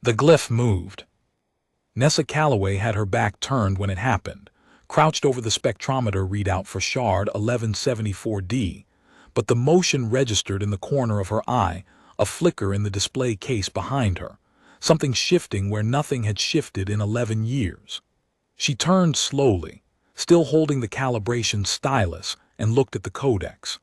The glyph moved. Nessa Calloway had her back turned when it happened, crouched over the spectrometer readout for shard 1174D, but the motion registered in the corner of her eye, a flicker in the display case behind her, something shifting where nothing had shifted in 11 years. She turned slowly, still holding the calibration stylus, and looked at the Codex.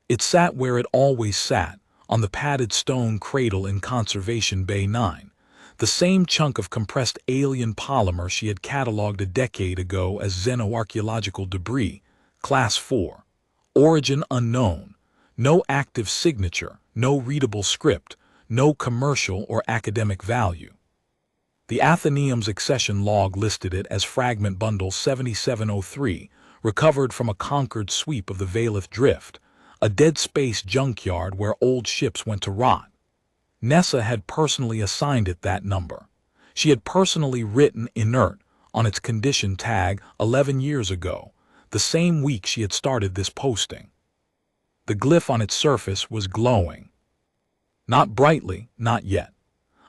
It sat where it always sat, on the padded stone cradle in Conservation Bay 9, the same chunk of compressed alien polymer she had catalogued a decade ago as xenoarchaeological debris, Class 4. Origin unknown, no active signature, no readable script, no commercial or academic value. The Athenaeum's accession log listed it as Fragment Bundle 7703, recovered from a conquered sweep of the Valeth Drift, a dead space junkyard where old ships went to rot. Nessa had personally assigned it that number. She had personally written inert on its condition tag 11 years ago, the same week she had started this posting. The glyph on its surface was glowing. Not brightly, not yet.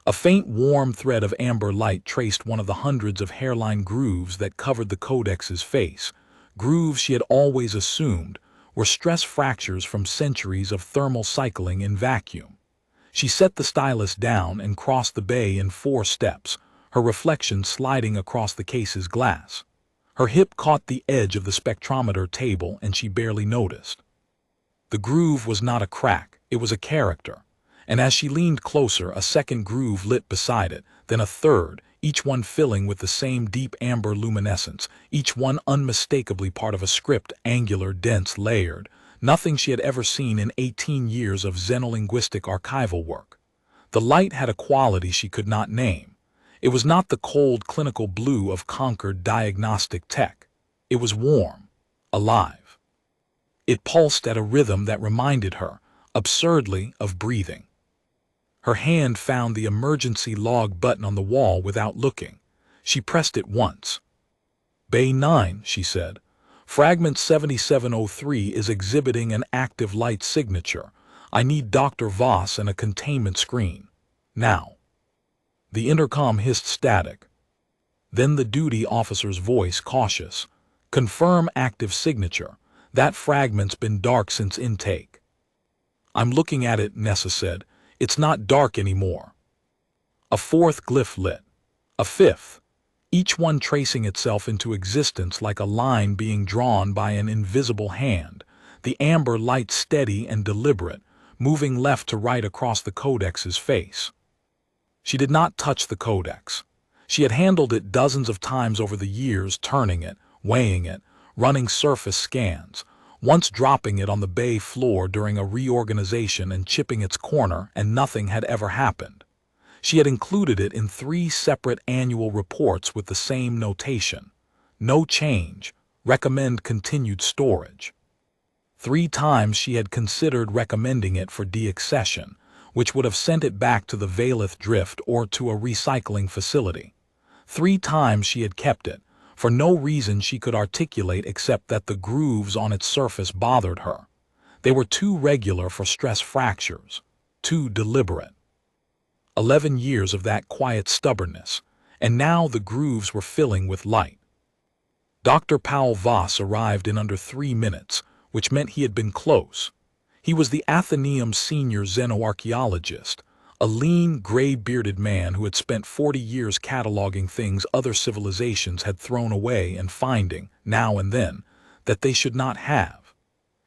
A faint warm thread of amber light traced one of the hundreds of hairline grooves that covered the Codex's face, grooves she had always assumed were stress fractures from centuries of thermal cycling in vacuum. She set the stylus down and crossed the bay in 4 steps, her reflection sliding across the case's glass. Her hip caught the edge of the spectrometer table and she barely noticed. The groove was not a crack, it was a character, and as she leaned closer, a second groove lit beside it, then a third, each one filling with the same deep amber luminescence, each one unmistakably part of a script, angular, dense, layered, nothing she had ever seen in 18 years of xenolinguistic archival work. The light had a quality she could not name. It was not the cold clinical blue of conquered diagnostic tech. It was warm, alive. It pulsed at a rhythm that reminded her, absurdly, of breathing. Her hand found the emergency log button on the wall without looking. She pressed it once. Bay 9, she said. Fragment 7703 is exhibiting an active light signature. I need Dr. Voss and a containment screen. Now. The intercom hissed static. Then the duty officer's voice, cautious. Confirm active signature. That fragment's been dark since intake. I'm looking at it, Nessa said. It's not dark anymore. A 4th glyph lit. A 5th. Each one tracing itself into existence like a line being drawn by an invisible hand, the amber light steady and deliberate, moving left to right across the Codex's face. She did not touch the Codex. She had handled it dozens of times over the years, turning it, weighing it, running surface scans, once dropping it on the bay floor during a reorganization and chipping its corner, and nothing had ever happened. She had included it in 3 separate annual reports with the same notation. No change. Recommend continued storage. 3 times she had considered recommending it for deaccession, which would have sent it back to the Valeth Drift or to a recycling facility. 3 times she had kept it, for no reason she could articulate except that the grooves on its surface bothered her. They were too regular for stress fractures, too deliberate. 11 years of that quiet stubbornness, and now the grooves were filling with light. Dr. Powell Voss arrived in under 3 minutes, which meant he had been close. He was the Athenaeum's senior xenoarchaeologist, a lean, gray-bearded man who had spent 40 years cataloging things other civilizations had thrown away and finding, now and then, that they should not have.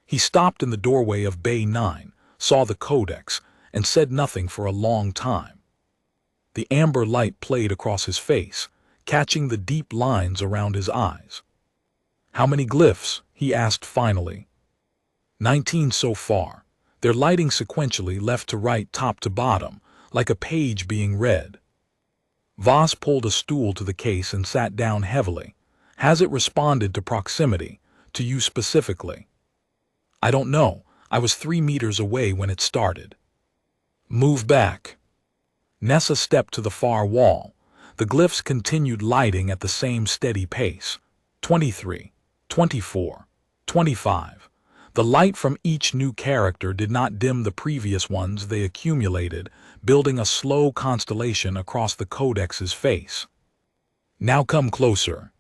He stopped in the doorway of Bay 9, saw the Codex, and said nothing for a long time. The amber light played across his face, catching the deep lines around his eyes. How many glyphs? He asked finally. 19 so far. They're lighting sequentially left to right, top to bottom, like a page being read. Voss pulled a stool to the case and sat down heavily. Has it responded to proximity, to you specifically? I don't know. I was 3 meters away when it started. Move back. Nessa stepped to the far wall. The glyphs continued lighting at the same steady pace. 23, 24, 25. The light from each new character did not dim the previous ones they accumulated, building a slow constellation across the Codex's face. Now come closer.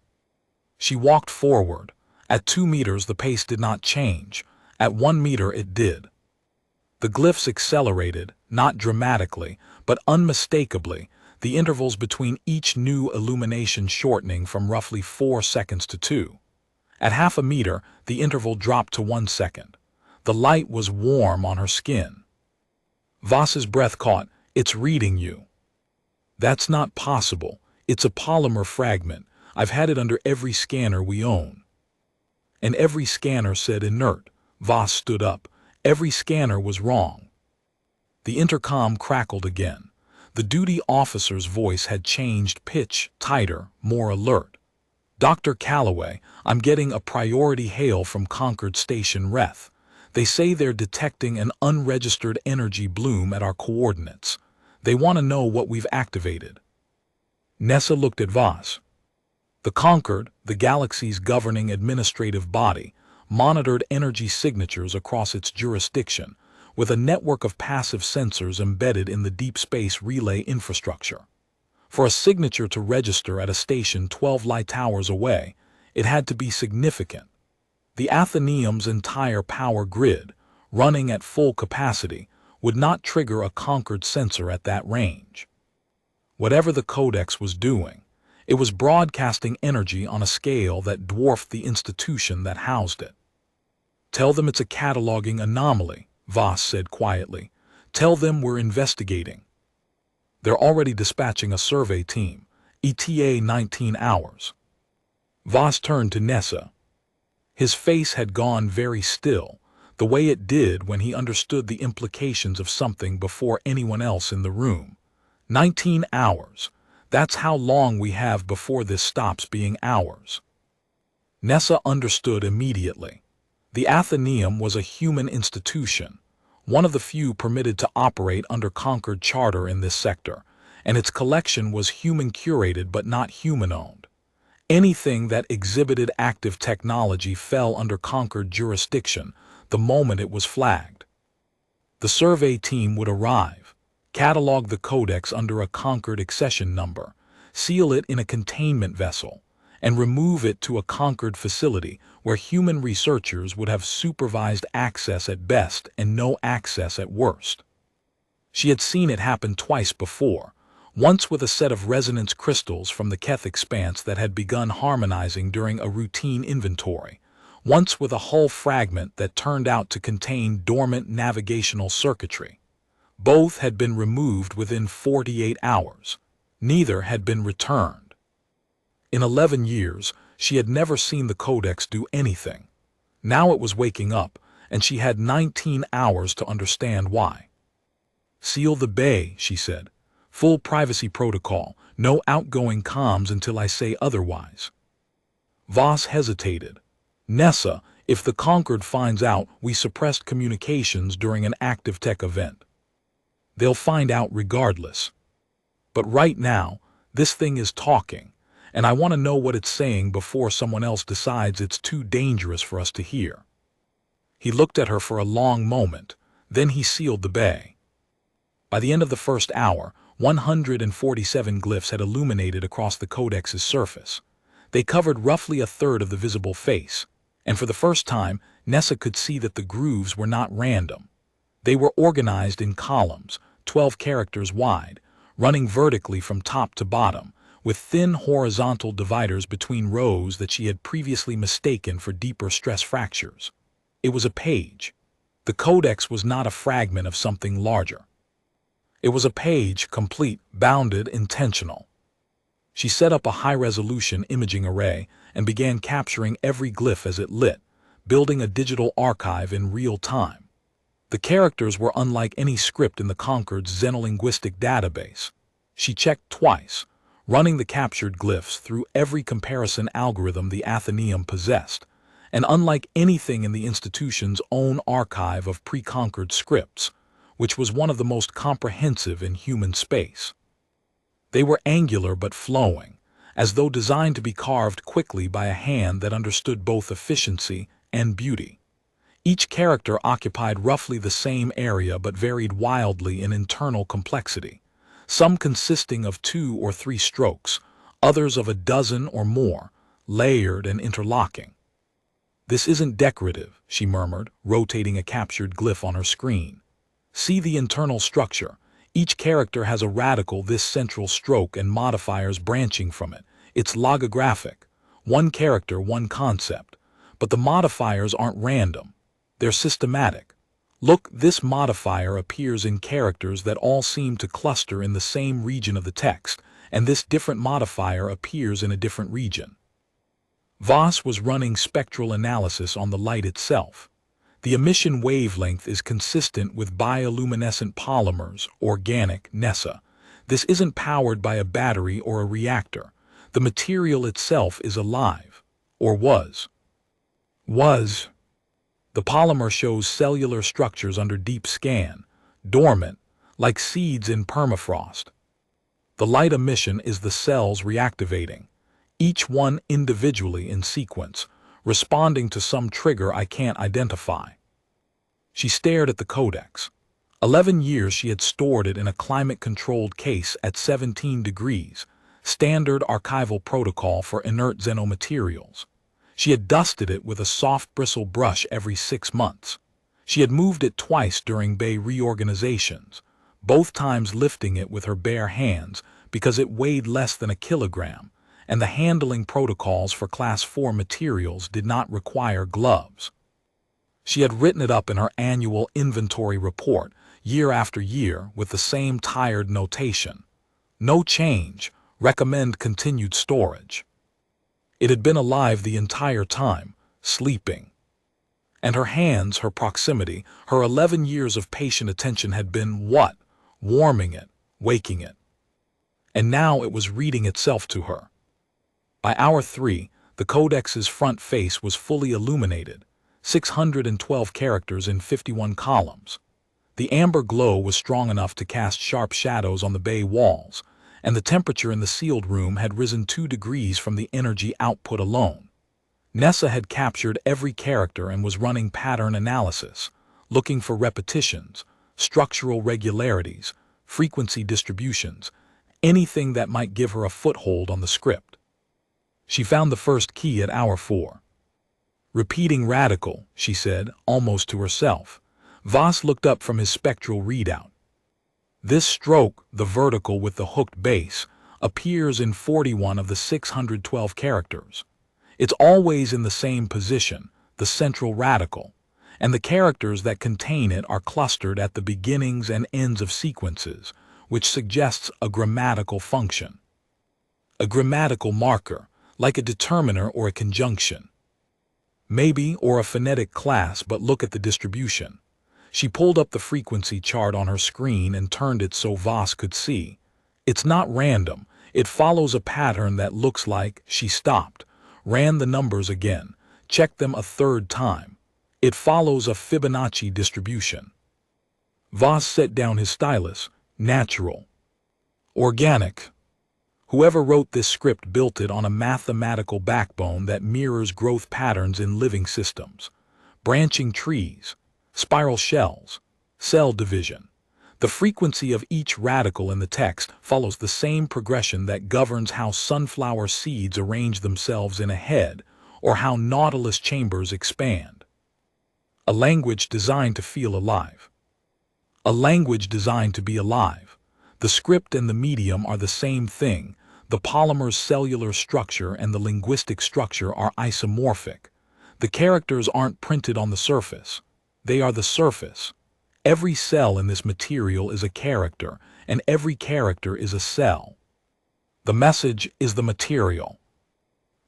She walked forward. At 2 meters the pace did not change. At 1 meter it did. The glyphs accelerated, not dramatically, but unmistakably, the intervals between each new illumination shortening from roughly 4 seconds to 2. At half a meter, the interval dropped to 1 second. The light was warm on her skin. Voss's breath caught. It's reading you. That's not possible. It's a polymer fragment. I've had it under every scanner we own. And every scanner said inert. Voss stood up. Every scanner was wrong. The intercom crackled again. The duty officer's voice had changed pitch, tighter, more alert. Dr. Calloway, I'm getting a priority hail from Concord Station Reth. They say they're detecting an unregistered energy bloom at our coordinates. They want to know what we've activated. Nessa looked at Voss. The Concord, the galaxy's governing administrative body, monitored energy signatures across its jurisdiction, with a network of passive sensors embedded in the deep space relay infrastructure. For a signature to register at a station 12 light hours away, it had to be significant. The Athenaeum's entire power grid, running at full capacity, would not trigger a Concord sensor at that range. Whatever the Codex was doing, it was broadcasting energy on a scale that dwarfed the institution that housed it. Tell them it's a cataloging anomaly, Voss said quietly. Tell them we're investigating. They're already dispatching a survey team, ETA 19 hours. Voss turned to Nessa. His face had gone very still, the way it did when he understood the implications of something before anyone else in the room. 19 hours. That's how long we have before this stops being ours. Nessa understood immediately. The Athenaeum was a human institution, one of the few permitted to operate under Concord charter in this sector, and its collection was human-curated but not human-owned. Anything that exhibited active technology fell under Concord jurisdiction the moment it was flagged. The survey team would arrive, catalog the Codex under a Concord accession number, seal it in a containment vessel, and remove it to a Concord facility where human researchers would have supervised access at best and no access at worst. She had seen it happen twice before, once with a set of resonance crystals from the Keth expanse that had begun harmonizing during a routine inventory, once with a hull fragment that turned out to contain dormant navigational circuitry. Both had been removed within 48 hours. Neither had been returned. In 11 years, she had never seen the Codex do anything. Now it was waking up, and she had 19 hours to understand why. Seal the bay, she said. Full privacy protocol, no outgoing comms until I say otherwise. Voss hesitated. Nessa, if the Concord finds out we suppressed communications during an active tech event. They'll find out regardless. But right now, this thing is talking, and I want to know what it's saying before someone else decides it's too dangerous for us to hear. He looked at her for a long moment, then he sealed the bay. By the end of the first hour, 147 glyphs had illuminated across the Codex's surface. They covered roughly a third of the visible face, and for the first time, Nessa could see that the grooves were not random. They were organized in columns, 12 characters wide, running vertically from top to bottom, with thin horizontal dividers between rows that she had previously mistaken for deeper stress fractures. It was a page. The Codex was not a fragment of something larger. It was a page, complete, bounded, intentional. She set up a high-resolution imaging array and began capturing every glyph as it lit, building a digital archive in real time. The characters were unlike any script in the Concord's xenolinguistic database. She checked twice, running the captured glyphs through every comparison algorithm the Athenaeum possessed, and unlike anything in the institution's own archive of pre-Concord scripts, which was one of the most comprehensive in human space. They were angular but flowing, as though designed to be carved quickly by a hand that understood both efficiency and beauty. Each character occupied roughly the same area but varied wildly in internal complexity, some consisting of 2 or 3 strokes, others of a dozen or more, layered and interlocking. "This isn't decorative," she murmured, rotating a captured glyph on her screen. "See the internal structure. Each character has a radical this central stroke and modifiers branching from it. It's logographic. One character, one concept. But the modifiers aren't random. They're systematic. Look, this modifier appears in characters that all seem to cluster in the same region of the text, and this different modifier appears in a different region." Voss was running spectral analysis on the light itself. The emission wavelength is consistent with bioluminescent polymers, organic, NESA. This isn't powered by a battery or a reactor. The material itself is alive. Or was. The polymer shows cellular structures under deep scan, dormant, like seeds in permafrost. The light emission is the cells reactivating, each one individually in sequence, responding to some trigger I can't identify. She stared at the Codex. 11 years she had stored it in a climate-controlled case at 17 degrees, standard archival protocol for inert xenomaterials. She had dusted it with a soft bristle brush every 6 months. She had moved it twice during Bay reorganizations, both times lifting it with her bare hands because it weighed less than a kilogram, and the handling protocols for Class 4 materials did not require gloves. She had written it up in her annual inventory report, year after year, with the same tired notation. No change, recommend continued storage. It had been alive the entire time, sleeping. And her hands, her proximity, her 11 years of patient attention had been what? Warming it, waking it. And now it was reading itself to her. By hour 3, the Codex's front face was fully illuminated, 612 characters in 51 columns. The amber glow was strong enough to cast sharp shadows on the bay walls, and the temperature in the sealed room had risen 2 degrees from the energy output alone. NESA had captured every character and was running pattern analysis, looking for repetitions, structural regularities, frequency distributions, anything that might give her a foothold on the script. She found the first key at hour 4. "Repeating radical," she said, almost to herself. Voss looked up from his spectral readout. "This stroke, the vertical with the hooked base, appears in 41 of the 612 characters. It's always in the same position, the central radical, and the characters that contain it are clustered at the beginnings and ends of sequences, which suggests a grammatical function. A grammatical marker, like a determiner or a conjunction. Maybe, or a phonetic class, but look at the distribution." She pulled up the frequency chart on her screen and turned it so Voss could see. "It's not random. It follows a pattern that looks like..." She stopped, ran the numbers again, checked them a 3rd time. "It follows a Fibonacci distribution." Voss set down his stylus. "Natural. Organic. Whoever wrote this script built it on a mathematical backbone that mirrors growth patterns in living systems. Branching trees, spiral shells, cell division. The frequency of each radical in the text follows the same progression that governs how sunflower seeds arrange themselves in a head or how nautilus chambers expand. A language designed to feel alive. A language designed to be alive. The script and the medium are the same thing. The polymer's cellular structure and the linguistic structure are isomorphic. The characters aren't printed on the surface. They are the surface. Every cell in this material is a character, and every character is a cell. The message is the material."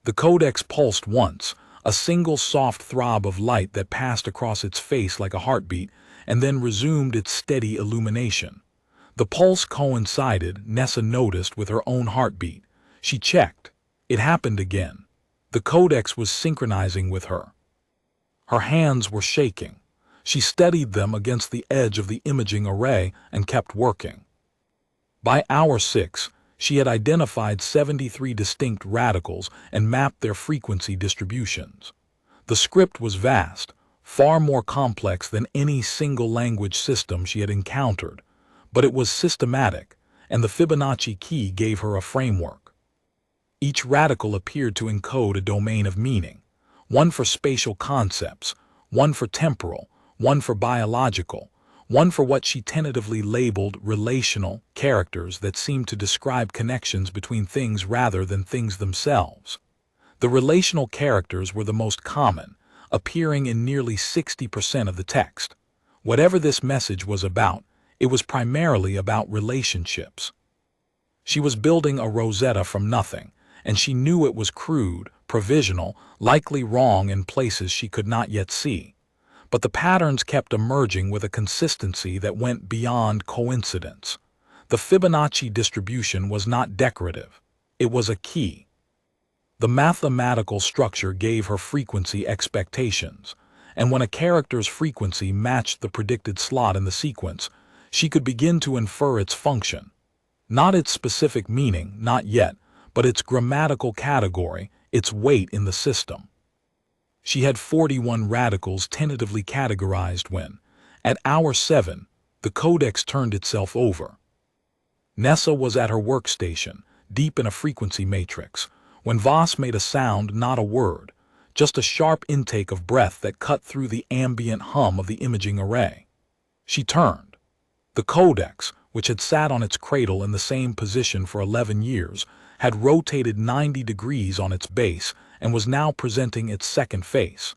The Codex pulsed once, a single soft throb of light that passed across its face like a heartbeat, and then resumed its steady illumination. The pulse coincided, NESA noticed, with her own heartbeat. She checked. It happened again. The Codex was synchronizing with her. Her hands were shaking. She steadied them against the edge of the imaging array and kept working. By hour 6, she had identified 73 distinct radicals and mapped their frequency distributions. The script was vast, far more complex than any single language system she had encountered, but it was systematic, and the Fibonacci key gave her a framework. Each radical appeared to encode a domain of meaning, one for spatial concepts, one for temporal, one for biological, one for what she tentatively labeled relational characters that seemed to describe connections between things rather than things themselves. The relational characters were the most common, appearing in nearly 60% of the text. Whatever this message was about, it was primarily about relationships. She was building a Rosetta from nothing, and she knew it was crude, provisional, likely wrong in places she could not yet see. But the patterns kept emerging with a consistency that went beyond coincidence. The Fibonacci distribution was not decorative. It was a key. The mathematical structure gave her frequency expectations, and when a character's frequency matched the predicted slot in the sequence, she could begin to infer its function. Not its specific meaning, not yet, but its grammatical category, its weight in the system. She had 41 radicals tentatively categorized when, at hour 7, the Codex turned itself over. Nessa was at her workstation, deep in a frequency matrix, when Voss made a sound, not a word, just a sharp intake of breath that cut through the ambient hum of the imaging array. She turned. The Codex, which had sat on its cradle in the same position for 11 years, had rotated 90 degrees on its base and was now presenting its second face,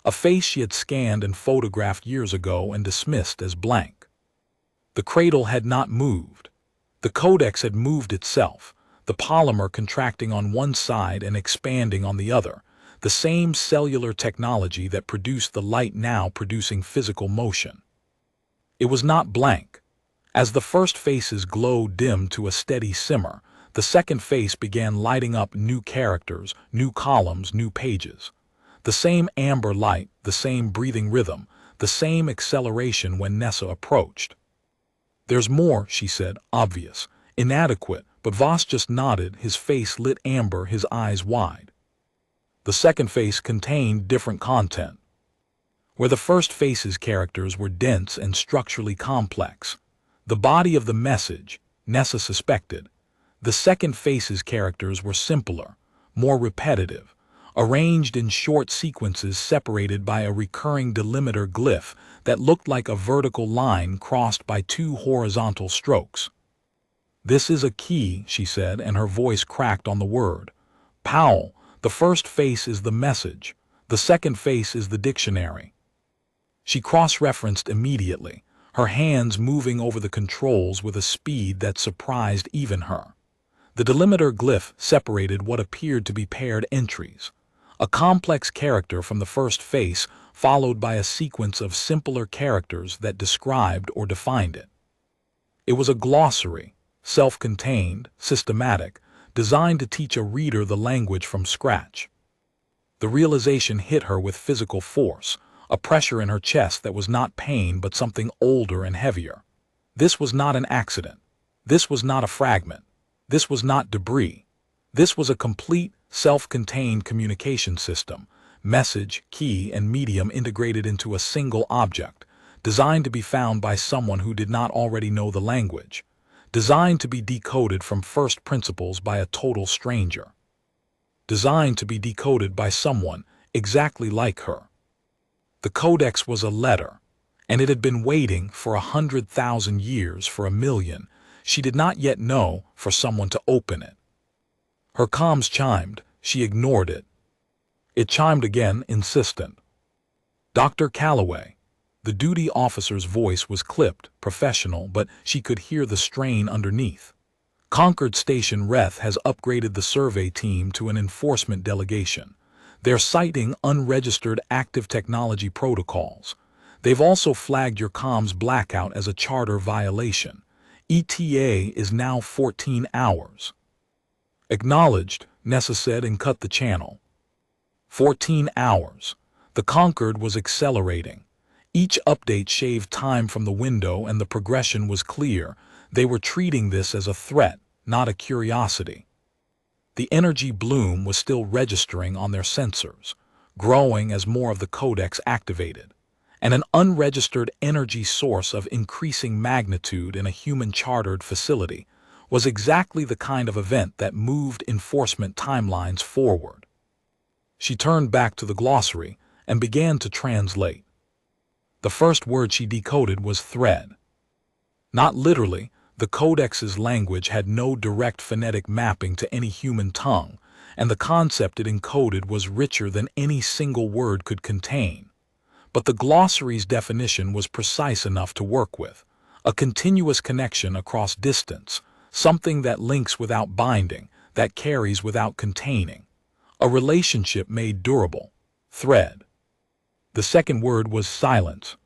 a face she had scanned and photographed years ago and dismissed as blank. The cradle had not moved. The Codex had moved itself, the polymer contracting on one side and expanding on the other, the same cellular technology that produced the light now producing physical motion. It was not blank. As the first face's glow dimmed to a steady simmer, the second face began lighting up new characters, new columns, new pages. The same amber light, the same breathing rhythm, the same acceleration when Nessa approached. "There's more," she said, obvious, inadequate, but Voss just nodded, his face lit amber, his eyes wide. The second face contained different content. Where the first face's characters were dense and structurally complex, the body of the message, Nessa suspected, the second face's characters were simpler, more repetitive, arranged in short sequences separated by a recurring delimiter glyph that looked like a vertical line crossed by two horizontal strokes. "This is a key," she said, and her voice cracked on the word. "Powell, the first face is the message, the second face is the dictionary." She cross-referenced immediately, her hands moving over the controls with a speed that surprised even her. The delimiter glyph separated what appeared to be paired entries, a complex character from the first face followed by a sequence of simpler characters that described or defined it. It was a glossary, self-contained, systematic, designed to teach a reader the language from scratch. The realization hit her with physical force, a pressure in her chest that was not pain but something older and heavier. This was not an accident. This was not a fragment. This was not debris. This was a complete, self-contained communication system, message, key, and medium integrated into a single object, designed to be found by someone who did not already know the language, designed to be decoded from first principles by a total stranger, designed to be decoded by someone exactly like her. The Codex was a letter, and it had been waiting for 100,000 years, for 1,000,000, she did not yet know, for someone to open it. Her comms chimed, she ignored it. It chimed again, insistent. "Dr. Calloway." The duty officer's voice was clipped, professional, but she could hear the strain underneath. "Concord Station Reth has upgraded the survey team to an enforcement delegation. They're citing unregistered active technology protocols. They've also flagged your comms blackout as a charter violation. ETA is now 14 hours. "Acknowledged," Nessa said and cut the channel. 14 hours. The Concord was accelerating. Each update shaved time from the window and the progression was clear. They were treating this as a threat, not a curiosity. The energy bloom was still registering on their sensors. growing as more of the Codex activated, and an unregistered energy source of increasing magnitude in a human-chartered facility was exactly the kind of event that moved enforcement timelines forward. She turned back to the glossary and began to translate. The first word she decoded was thread. Not literally, the Codex's language had no direct phonetic mapping to any human tongue, and the concept it encoded was richer than any single word could contain. But the glossary's definition was precise enough to work with: a continuous connection across distance, something that links without binding, that carries without containing. A relationship made durable. Thread. The second word was silence.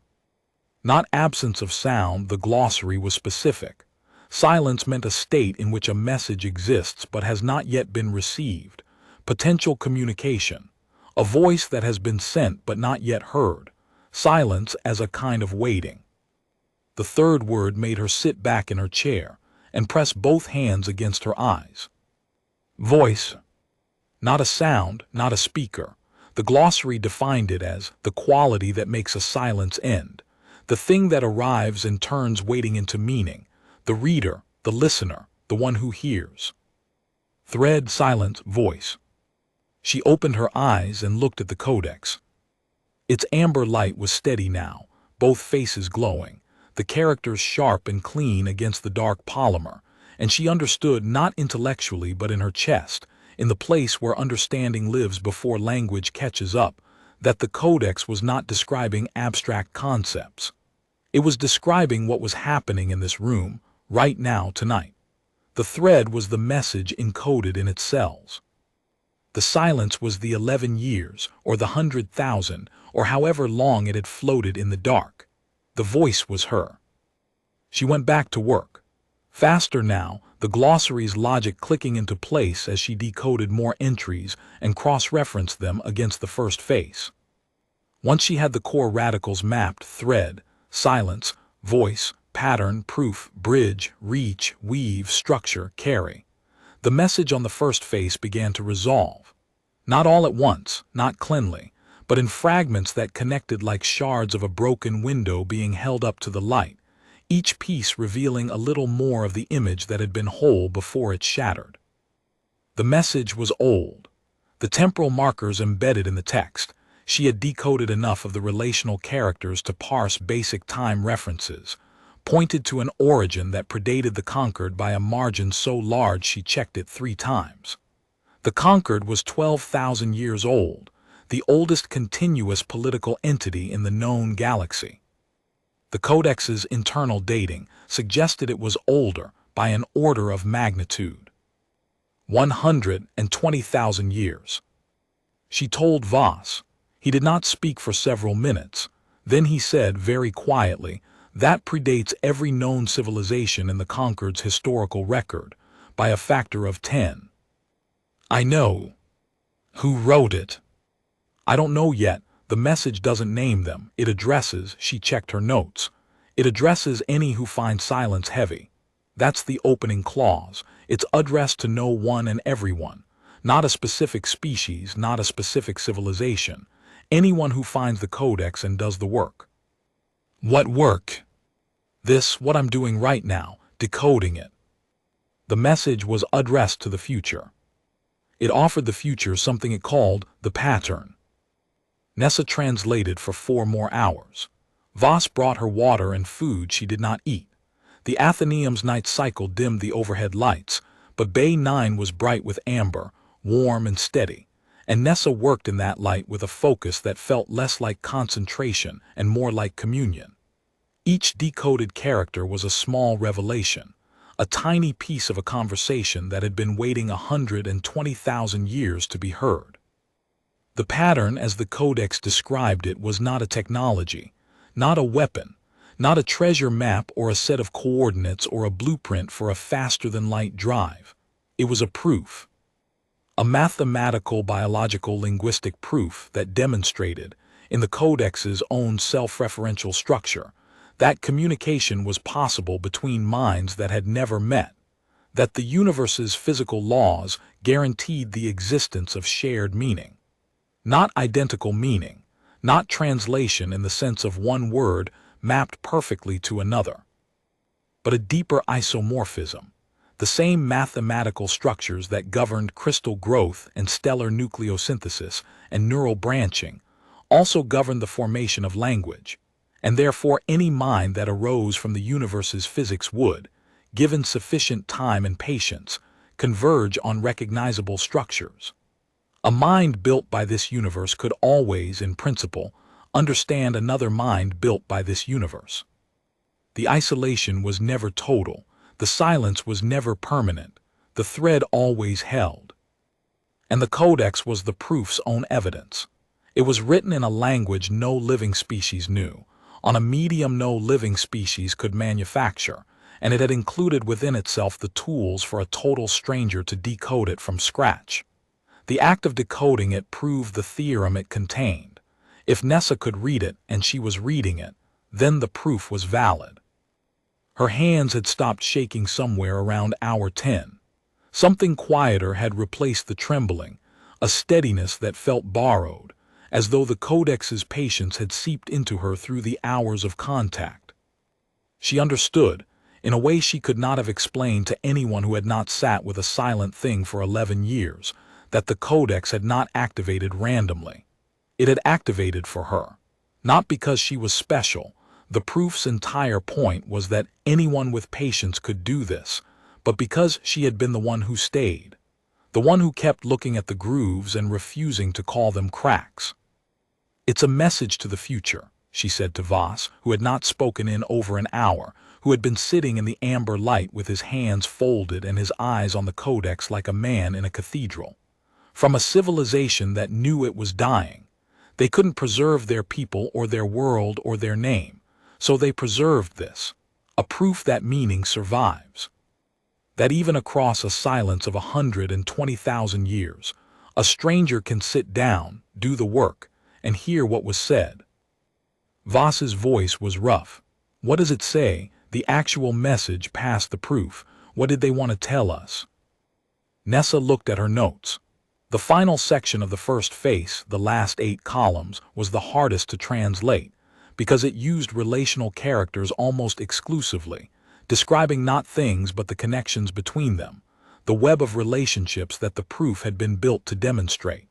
Not absence of sound, the glossary was specific. Silence meant a state in which a message exists but has not yet been received. Potential communication. A voice that has been sent but not yet heard. Silence as a kind of waiting. The third word made her sit back in her chair and press both hands against her eyes. Voice. Not a sound, not a speaker. The glossary defined it as the quality that makes a silence end, the thing that arrives and turns waiting into meaning, the reader, the listener, the one who hears. Thread, silence, voice. She opened her eyes and looked at the Codex. Its amber light was steady now, both faces glowing, the characters sharp and clean against the dark polymer, and she understood not intellectually but in her chest, in the place where understanding lives before language catches up, that the Codex was not describing abstract concepts. It was describing what was happening in this room, right now, tonight. The thread was the message encoded in its cells. The silence was the 11 years, or the 100,000, or however long it had floated in the dark. The voice was her. She went back to work. Faster now, the glossary's logic clicking into place as she decoded more entries and cross-referenced them against the first face. Once she had the core radicals mapped: thread, silence, voice, pattern, proof, bridge, reach, weave, structure, carry. The message on the first face began to resolve. Not all at once, not cleanly, but in fragments that connected like shards of a broken window being held up to the light, each piece revealing a little more of the image that had been whole before it shattered. The message was old. The temporal markers embedded in the text. She had decoded enough of the relational characters to parse basic time references, pointed to an origin that predated the conquered by a margin so large she checked it 3 times. The conquered was 12,000 years old, the oldest continuous political entity in the known galaxy. The Codex's internal dating suggested it was older by an order of magnitude. 120,000 years. She told Voss. He did not speak for several minutes. Then he said very quietly, "That predates every known civilization in the conquered's historical record, by a factor of 10. I know. Who wrote it? I don't know yet. The message doesn't name them. It addresses," she checked her notes, "it addresses any who find silence heavy. That's the opening clause. It's addressed to no one and everyone. Not a specific species, not a specific civilization. Anyone who finds the Codex and does the work." What work? This, what I'm doing right now, decoding it. The message was addressed to the future. It offered the future something it called the pattern. Nessa translated for 4 more hours. Voss brought her water and food she did not eat. The Athenaeum's night cycle dimmed the overhead lights, but Bay 9 was bright with amber, warm and steady, and Nessa worked in that light with a focus that felt less like concentration and more like communion. Each decoded character was a small revelation, a tiny piece of a conversation that had been waiting 120,000 years to be heard. The pattern, as the Codex described it, was not a technology, not a weapon, not a treasure map or a set of coordinates or a blueprint for a faster-than-light drive. It was a proof. A mathematical, biological, linguistic proof that demonstrated, in the Codex's own self-referential structure, that communication was possible between minds that had never met, that the universe's physical laws guaranteed the existence of shared meaning. Not identical meaning, not translation in the sense of one word mapped perfectly to another, but a deeper isomorphism. The same mathematical structures that governed crystal growth and stellar nucleosynthesis and neural branching also governed the formation of language, and therefore any mind that arose from the universe's physics would, given sufficient time and patience, converge on recognizable structures. A mind built by this universe could always, in principle, understand another mind built by this universe. The isolation was never total, the silence was never permanent, the thread always held. And the Codex was the proof's own evidence. It was written in a language no living species knew, on a medium no living species could manufacture, and it had included within itself the tools for a total stranger to decode it from scratch. The act of decoding it proved the theorem it contained. If Nessa could read it and she was reading it, then the proof was valid. Her hands had stopped shaking somewhere around hour 10. Something quieter had replaced the trembling, a steadiness that felt borrowed, as though the Codex's patience had seeped into her through the hours of contact. She understood, in a way she could not have explained to anyone who had not sat with a silent thing for 11 years, that the Codex had not activated randomly. It had activated for her, not because she was special. The proof's entire point was that anyone with patience could do this, but because she had been the one who stayed, the one who kept looking at the grooves and refusing to call them cracks. "It's a message to the future," she said to Voss, who had not spoken in over an hour, who had been sitting in the amber light with his hands folded and his eyes on the Codex like a man in a cathedral. From a civilization that knew it was dying. They couldn't preserve their people or their world or their name, so they preserved this, a proof that meaning survives. That even across a silence of 120,000 years, a stranger can sit down, do the work, and hear what was said. Voss's voice was rough. "What does it say? The actual message past the proof. What did they want to tell us?" Nessa looked at her notes. The final section of the first face, the last 8 columns, was the hardest to translate, because it used relational characters almost exclusively, describing not things but the connections between them, the web of relationships that the proof had been built to demonstrate.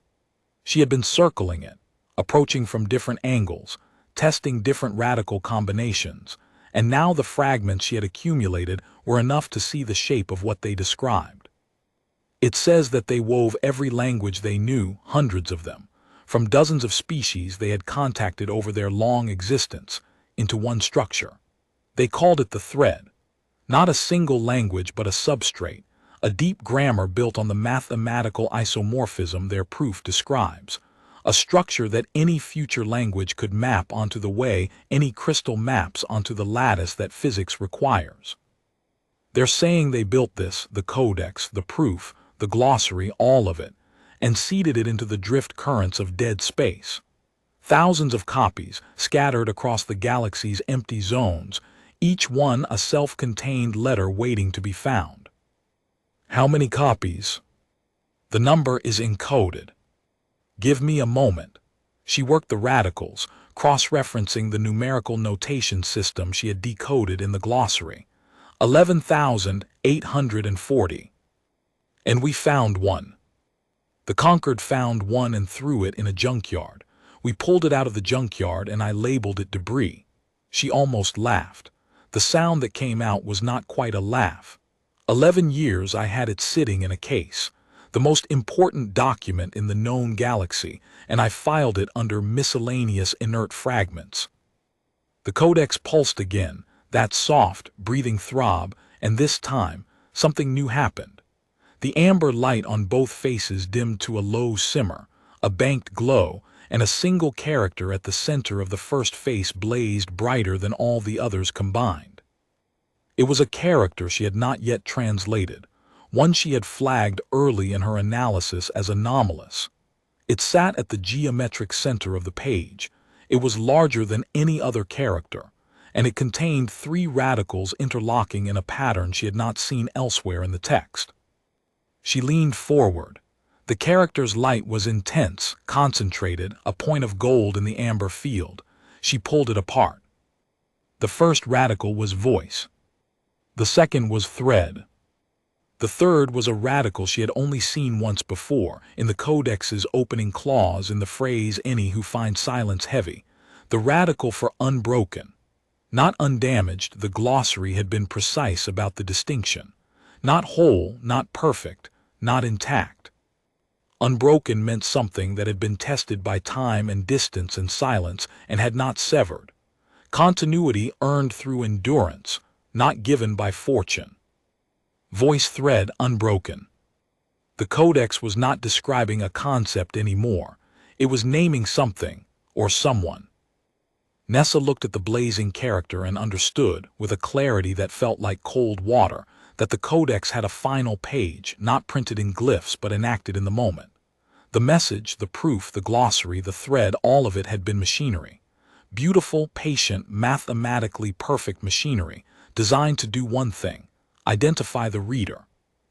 She had been circling it, approaching from different angles, testing different radical combinations, and now the fragments she had accumulated were enough to see the shape of what they described. It says that they wove every language they knew, hundreds of them, from dozens of species they had contacted over their long existence, into one structure. They called it the thread. Not a single language but a substrate, a deep grammar built on the mathematical isomorphism their proof describes, a structure that any future language could map onto the way any crystal maps onto the lattice that physics requires. They're saying they built this, the Codex, the proof, the glossary, all of it, and seeded it into the drift currents of dead space. Thousands of copies, scattered across the galaxy's empty zones, each one a self-contained letter waiting to be found. How many copies? The number is encoded. Give me a moment. She worked the radicals, cross-referencing the numerical notation system she had decoded in the glossary. 11,840. And we found one. The Conquered found one and threw it in a junkyard. We pulled it out of the junkyard and I labeled it debris. She almost laughed. The sound that came out was not quite a laugh. 11 years I had it sitting in a case, the most important document in the known galaxy, and I filed it under miscellaneous inert fragments. The Codex pulsed again, that soft, breathing throb, and this time, something new happened. The amber light on both faces dimmed to a low simmer, a banked glow, and a single character at the center of the first face blazed brighter than all the others combined. It was a character she had not yet translated, one she had flagged early in her analysis as anomalous. It sat at the geometric center of the page. It was larger than any other character, and it contained 3 radicals interlocking in a pattern she had not seen elsewhere in the text. She leaned forward. The character's light was intense, concentrated, a point of gold in the amber field. She pulled it apart. The first radical was voice. The second was thread. The third was a radical she had only seen once before, in the Codex's opening clause in the phrase "any who find silence heavy." The radical for unbroken. Not undamaged, the glossary had been precise about the distinction. Not whole, not perfect, not intact. Unbroken meant something that had been tested by time and distance and silence and had not severed. Continuity earned through endurance, not given by fortune. Voice thread unbroken. The Codex was not describing a concept anymore. It was naming something, or someone. Nessa looked at the blazing character and understood, with a clarity that felt like cold water, that the Codex had a final page, not printed in glyphs but enacted in the moment. The message, the proof, the glossary, the thread, all of it had been machinery. Beautiful, patient, mathematically perfect machinery, designed to do one thing: identify the reader.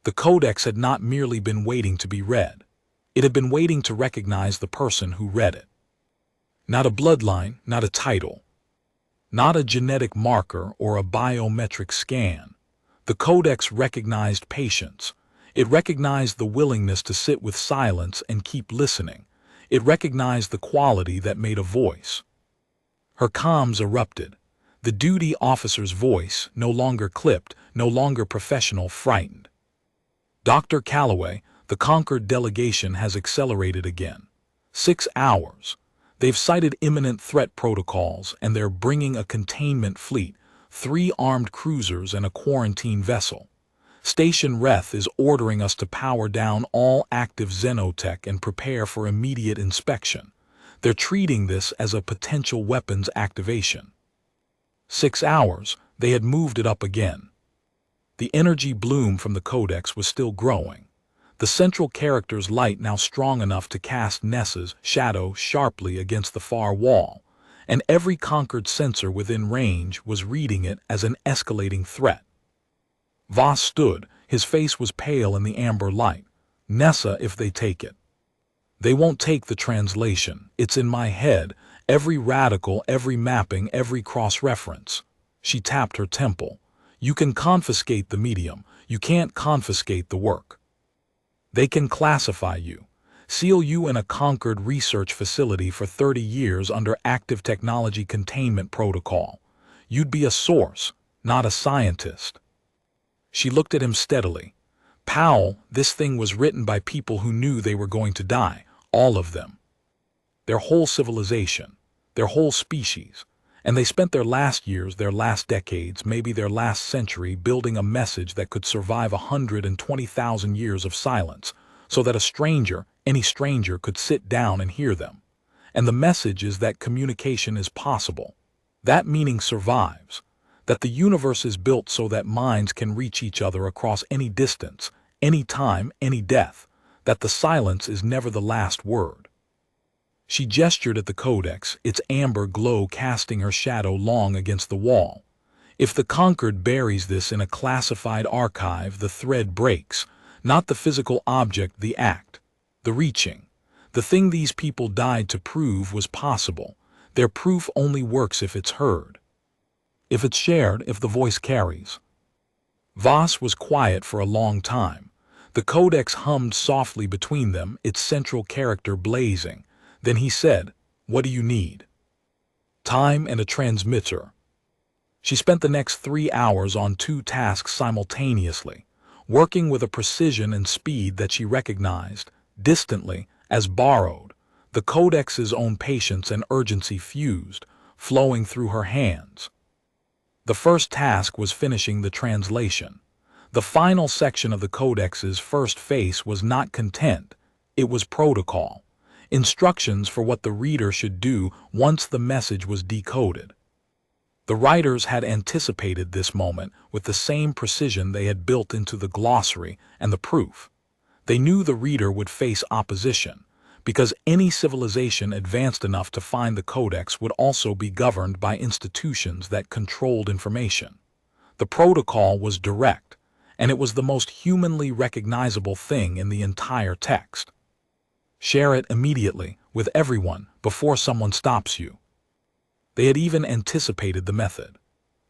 The Codex had not merely been waiting to be read. It had been waiting to recognize the person who read it. Not a bloodline, not a title. Not a genetic marker or a biometric scan. The Codex recognized patience. It recognized the willingness to sit with silence and keep listening. It recognized the quality that made a voice. Her comms erupted. The duty officer's voice, no longer clipped, no longer professional, frightened. "Dr. Calloway, the conquered delegation has accelerated again. 6 hours. They've cited imminent threat protocols, and they're bringing a containment fleet, 3 armed cruisers and a quarantine vessel. Station Reth is ordering us to power down all active xenotech and prepare for immediate inspection. They're treating this as a potential weapons activation." 6 hours, they had moved it up again. The energy bloom from the Codex was still growing. The central character's light now strong enough to cast Nessa's shadow sharply against the far wall, and every conquered sensor within range was reading it as an escalating threat. Voss stood. His face was pale in the amber light. "Nessa, if they take it. They won't take the translation. It's in my head. Every radical, every mapping, every cross-reference." She tapped her temple. "You can confiscate the medium. You can't confiscate the work. They can classify you. Seal you in a conquered research facility for 30 years under active technology containment protocol. You'd be a source, not a scientist." She looked at him steadily. "Powell, this thing was written by people who knew they were going to die, all of them. Their whole civilization, their whole species, and they spent their last years, their last decades, maybe their last century building a message that could survive 120,000 years of silence, so that a stranger, any stranger, could sit down and hear them. And the message is that communication is possible. That meaning survives. That the universe is built so that minds can reach each other across any distance, any time, any death. That the silence is never the last word." She gestured at the Codex, its amber glow casting her shadow long against the wall. "If the conquered buries this in a classified archive, the thread breaks. Not the physical object, the act. The reaching. The thing these people died to prove was possible. Their proof only works if it's heard. If it's shared, if the voice carries." Voss was quiet for a long time. The Codex hummed softly between them, its central character blazing. Then he said, "What do you need?" "Time and a transmitter." She spent the next 3 hours on 2 tasks simultaneously, working with a precision and speed that she recognized, distantly, as borrowed. The Codex's own patience and urgency fused, flowing through her hands. The first task was finishing the translation. The final section of the Codex's first face was not content. It was protocol. Instructions for what the reader should do once the message was decoded. The writers had anticipated this moment with the same precision they had built into the glossary and the proof. They knew the reader would face opposition, because any civilization advanced enough to find the Codex would also be governed by institutions that controlled information. The protocol was direct, and it was the most humanly recognizable thing in the entire text. Share it immediately, with everyone, before someone stops you. They had even anticipated the method.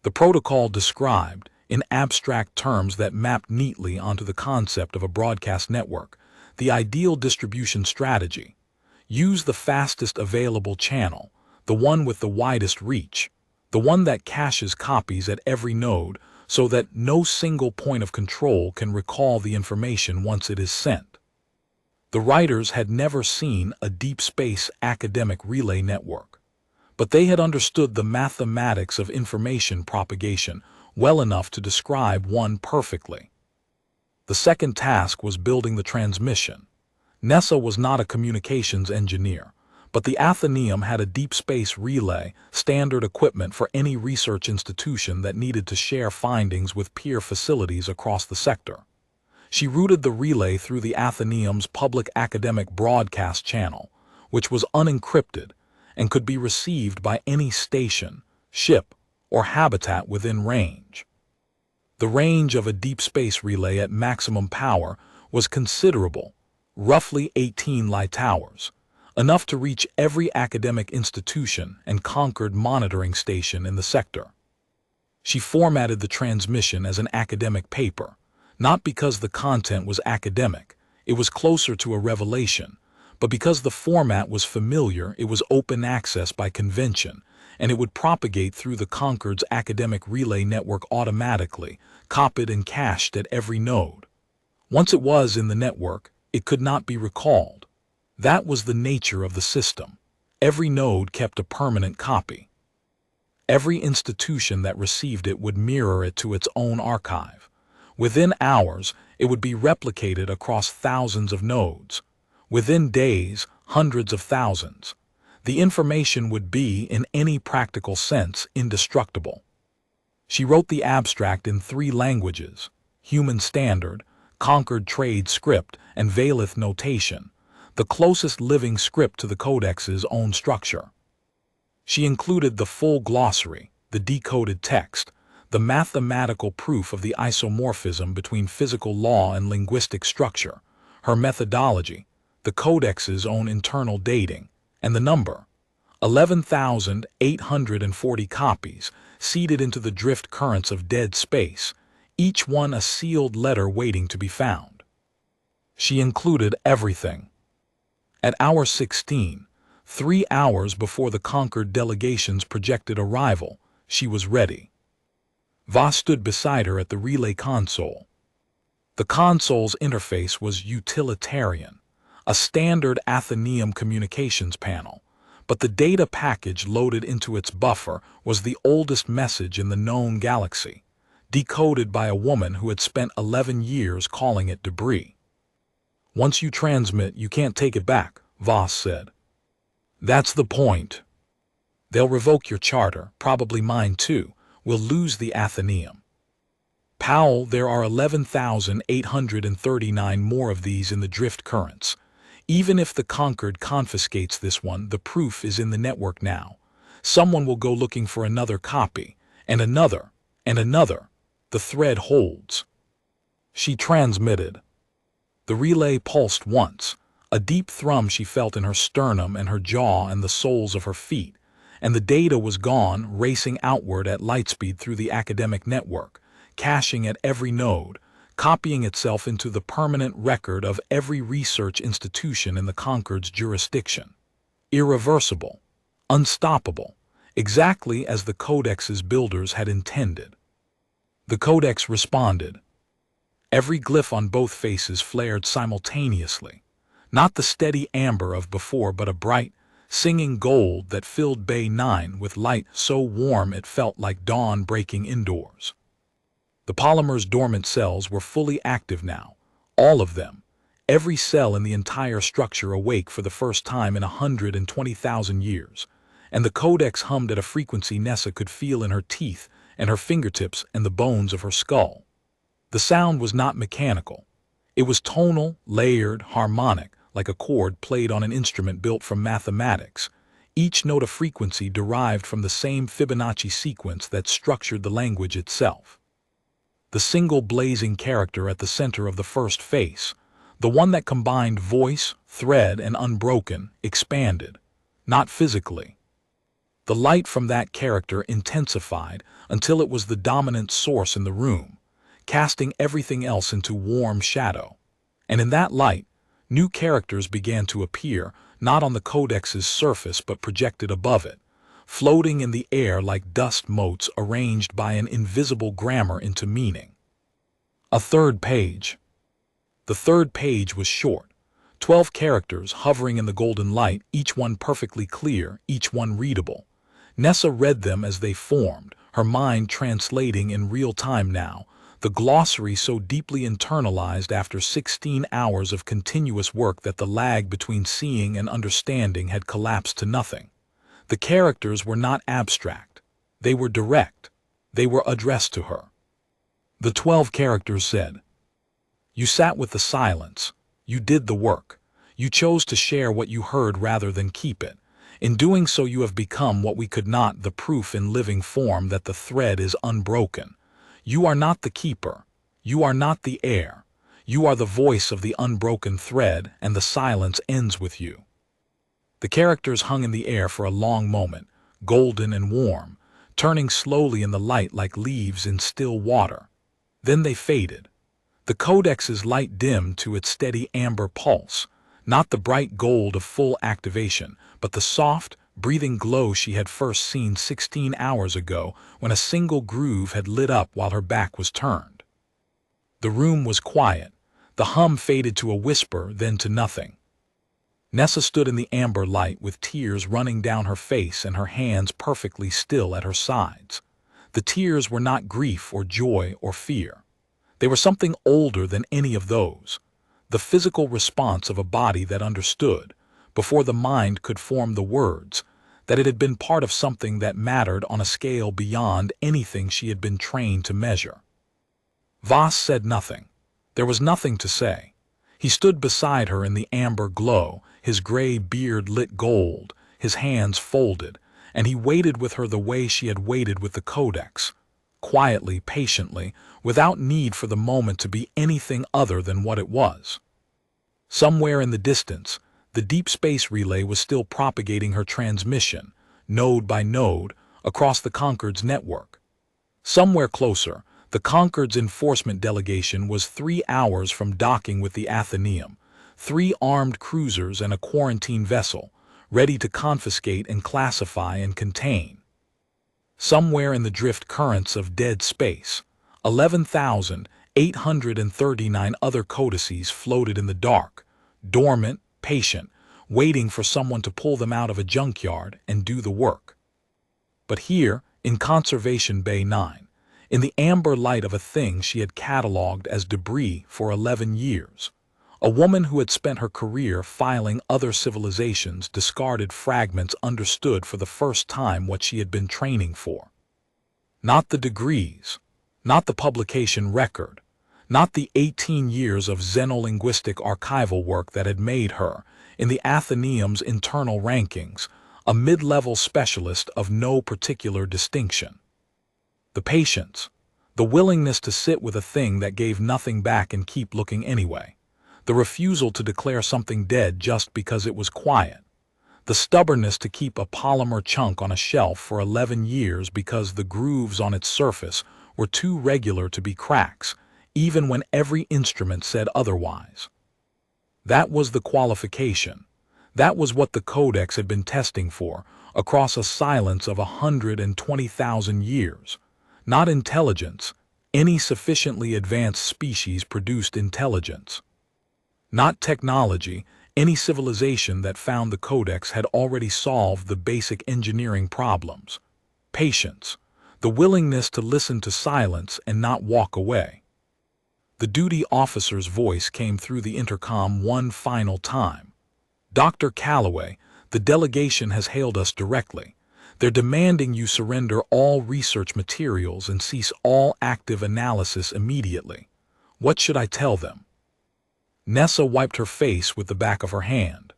The protocol described, in abstract terms that mapped neatly onto the concept of a broadcast network, the ideal distribution strategy. Use the fastest available channel, the one with the widest reach, the one that caches copies at every node so that no single point of control can recall the information once it is sent. The writers had never seen a deep space academic relay network, but they had understood the mathematics of information propagation well enough to describe one perfectly. The second task was building the transmission. Nessa was not a communications engineer, but the Athenaeum had a deep space relay, standard equipment for any research institution that needed to share findings with peer facilities across the sector. She routed the relay through the Athenaeum's public academic broadcast channel, which was unencrypted and could be received by any station, ship, or habitat within range. The range of a deep space relay at maximum power was considerable, roughly 18 light hours, enough to reach every academic institution and Concord monitoring station in the sector. She formatted the transmission as an academic paper, not because the content was academic, it was closer to a revelation, but because the format was familiar, it was open access by convention, and it would propagate through the Concord's academic relay network automatically, copied and cached at every node. Once it was in the network, it could not be recalled. That was the nature of the system. Every node kept a permanent copy. Every institution that received it would mirror it to its own archive. Within hours, it would be replicated across thousands of nodes. Within days, hundreds of thousands. The information would be, in any practical sense, indestructible. She wrote the abstract in 3 languages: Human Standard, Concord Trade Script, and Valeth Notation, the closest living script to the Codex's own structure. She included the full glossary, the decoded text, the mathematical proof of the isomorphism between physical law and linguistic structure, her methodology, the Codex's own internal dating, and the number, 11,840 copies, seeded into the drift currents of dead space, each one a sealed letter waiting to be found. She included everything. At hour 16, 3 hours before the Concord delegation's projected arrival, she was ready. Voss stood beside her at the relay console. The console's interface was utilitarian, a standard Athenaeum communications panel, but the data package loaded into its buffer was the oldest message in the known galaxy, decoded by a woman who had spent 11 years calling it debris. "Once you transmit, you can't take it back," Voss said. "That's the point. They'll revoke your charter, probably mine too. We'll lose the Athenaeum. Powell, there are 11,839 more of these in the drift currents. Even if the Concord confiscates this one, the proof is in the network now. Someone will go looking for another copy, and another, and another. The thread holds." She transmitted. The relay pulsed once, a deep thrum she felt in her sternum and her jaw and the soles of her feet, and the data was gone, racing outward at lightspeed through the academic network, caching at every node, copying itself into the permanent record of every research institution in the Concord's jurisdiction. Irreversible, unstoppable, exactly as the Codex's builders had intended. The Codex responded. Every glyph on both faces flared simultaneously, not the steady amber of before, but a bright, singing gold that filled Bay 9 with light so warm it felt like dawn breaking indoors. The polymer's dormant cells were fully active now, all of them, every cell in the entire structure awake for the first time in 120,000 years, and the Codex hummed at a frequency Nessa could feel in her teeth and her fingertips and the bones of her skull. The sound was not mechanical. It was tonal, layered, harmonic, like a chord played on an instrument built from mathematics, each note a frequency derived from the same Fibonacci sequence that structured the language itself. The single blazing character at the center of the first face, The one that combined voice, thread, and unbroken, expanded. Not physically. The light from that character intensified until it was the dominant source in the room, casting everything else into warm shadow. And in that light, new characters began to appear, not on the Codex's surface but projected above it, floating in the air like dust motes arranged by an invisible grammar into meaning. A third page. The third page was short, 12 characters hovering in the golden light, each one perfectly clear, each one readable. Nessa read them as they formed, her mind translating in real time now, the glossary so deeply internalized after 16 hours of continuous work that the lag between seeing and understanding had collapsed to nothing. The characters were not abstract. They were direct. They were addressed to her. The 12 characters said, "You sat with the silence. You did the work. You chose to share what you heard rather than keep it. In doing so you have become what we could not, the proof in living form that the thread is unbroken. You are not the keeper. You are not the heir. You are the voice of the unbroken thread, and the silence ends with you." The characters hung in the air for a long moment, golden and warm, turning slowly in the light like leaves in still water. Then they faded. The Codex's light dimmed to its steady amber pulse, not the bright gold of full activation, but the soft, breathing glow she had first seen 16 hours ago when a single groove had lit up while her back was turned. The room was quiet. The hum faded to a whisper, then to nothing. Nessa stood in the amber light with tears running down her face and her hands perfectly still at her sides. The tears were not grief or joy or fear. They were something older than any of those. The physical response of a body that understood, before the mind could form the words, that it had been part of something that mattered on a scale beyond anything she had been trained to measure. Voss said nothing. There was nothing to say. He stood beside her in the amber glow, his gray beard lit gold, his hands folded, and he waited with her the way she had waited with the Codex, quietly, patiently, without need for the moment to be anything other than what it was. Somewhere in the distance, the deep space relay was still propagating her transmission, node by node, across the Concord's network. Somewhere closer, the Concord's enforcement delegation was 3 hours from docking with the Athenaeum, 3 armed cruisers and a quarantine vessel, ready to confiscate and classify and contain. Somewhere in the drift currents of dead space, 11,839 other codices floated in the dark, dormant, patient, waiting for someone to pull them out of a junkyard and do the work. But here, in Conservation Bay 9, in the amber light of a thing she had catalogued as debris for 11 years, a woman who had spent her career filing other civilizations' discarded fragments understood for the first time what she had been training for. Not the degrees, not the publication record, not the 18 years of xenolinguistic archival work that had made her, in the Athenaeum's internal rankings, a mid-level specialist of no particular distinction. The patience, the willingness to sit with a thing that gave nothing back and keep looking anyway, the refusal to declare something dead just because it was quiet, the stubbornness to keep a polymer chunk on a shelf for 11 years because the grooves on its surface were too regular to be cracks, even when every instrument said otherwise. That was the qualification. That was what the Codex had been testing for, across a silence of 120,000 years. Not intelligence. Any sufficiently advanced species produced intelligence. Not technology. Any civilization that found the Codex had already solved the basic engineering problems. Patience. The willingness to listen to silence and not walk away. The duty officer's voice came through the intercom one final time. "Dr. Calloway, the delegation has hailed us directly. They're demanding you surrender all research materials and cease all active analysis immediately. What should I tell them?" Nessa wiped her face with the back of her hand.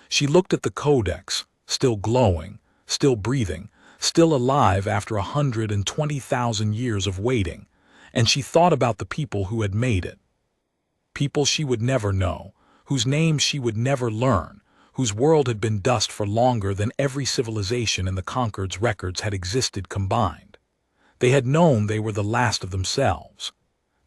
She looked at the Codex, still glowing, still breathing, still alive after 120,000 years of waiting, and she thought about the people who had made it. People she would never know, whose name she would never learn, whose world had been dust for longer than every civilization in the conquered's records had existed combined. They had known they were the last of themselves.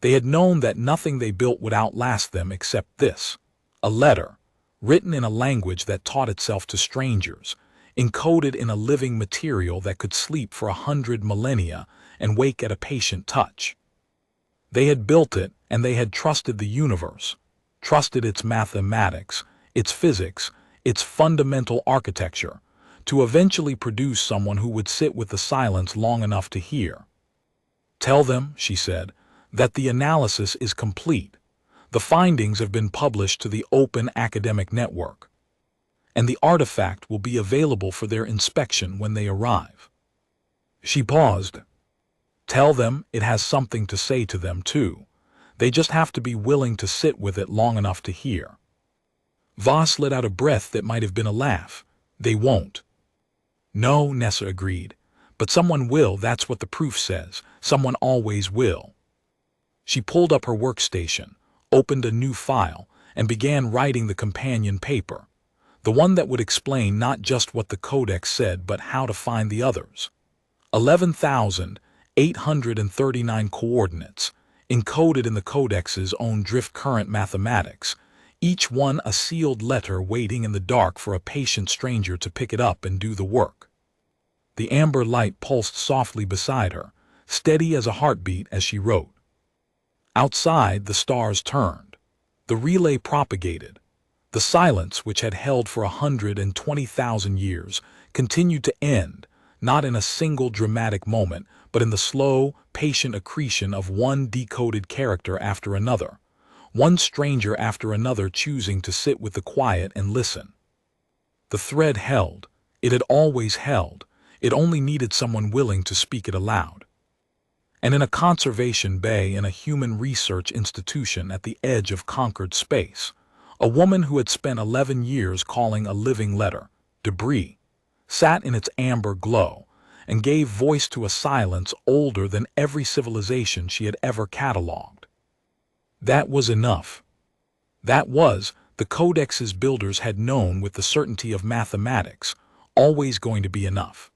They had known that nothing they built would outlast them except this: a letter, written in a language that taught itself to strangers, encoded in a living material that could sleep for 100 millennia and wake at a patient touch. They had built it, and they had trusted the universe, trusted its mathematics, its physics, its fundamental architecture, to eventually produce someone who would sit with the silence long enough to hear. "Tell them," she said, "that the analysis is complete. The findings have been published to the open academic network, and the artifact will be available for their inspection when they arrive." She paused. "Tell them it has something to say to them, too. They just have to be willing to sit with it long enough to hear." Voss let out a breath that might have been a laugh. "They won't." "No," Nessa agreed. "But someone will, that's what the proof says. Someone always will." She pulled up her workstation, opened a new file, and began writing the companion paper, the one that would explain not just what the Codex said but how to find the others. 11,839 coordinates, encoded in the Codex's own drift current mathematics, each one a sealed letter waiting in the dark for a patient stranger to pick it up and do the work. The amber light pulsed softly beside her, steady as a heartbeat as she wrote. Outside, the stars turned. The relay propagated. The silence, which had held for 120,000 years, continued to end, not in a single dramatic moment, but in the slow, patient accretion of one decoded character after another, one stranger after another choosing to sit with the quiet and listen. The thread held. It had always held. It only needed someone willing to speak it aloud. And in a conservation bay in a human research institution at the edge of conquered space, a woman who had spent 11 years calling a living letter debris sat in its amber glow and gave voice to a silence older than every civilization she had ever catalogued. That was enough. That was, the Codex's builders had known with the certainty of mathematics, always going to be enough.